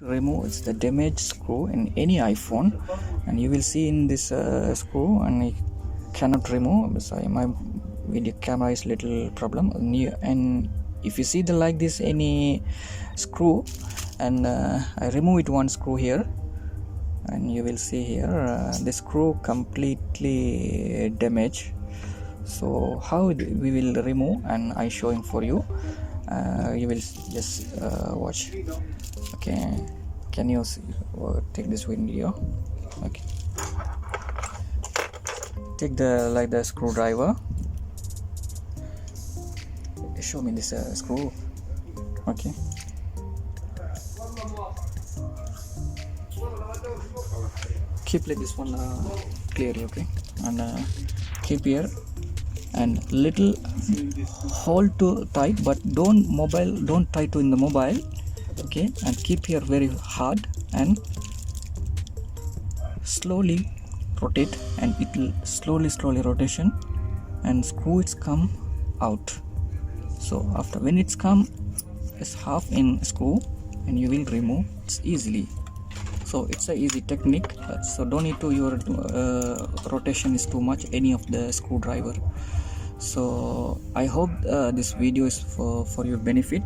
remove it's the damaged screw in any iPhone, and you will see in this screw, and I cannot remove. Sorry, my video camera is little problem. And if you see the like this any screw, and I remove it one screw here, and you will see here the screw completely damaged. So how we will remove, and I showing for you. You will just watch. Okay, can you see, take this video? Okay, take the screwdriver. Show me this screw. Okay, keep like this one clearly. Okay, and keep here and little hold to tight, but don't tie to in the mobile. Okay, and keep here very hard and slowly rotate, and it will slowly rotation, and screw it's come out. So after when it's come, it's half in screw, and you will remove it easily. So it's a easy technique, so don't need to your rotation is too much any of the screwdriver. So I hope this video is for your benefit,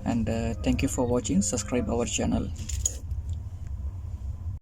and thank you for watching. Subscribe our channel.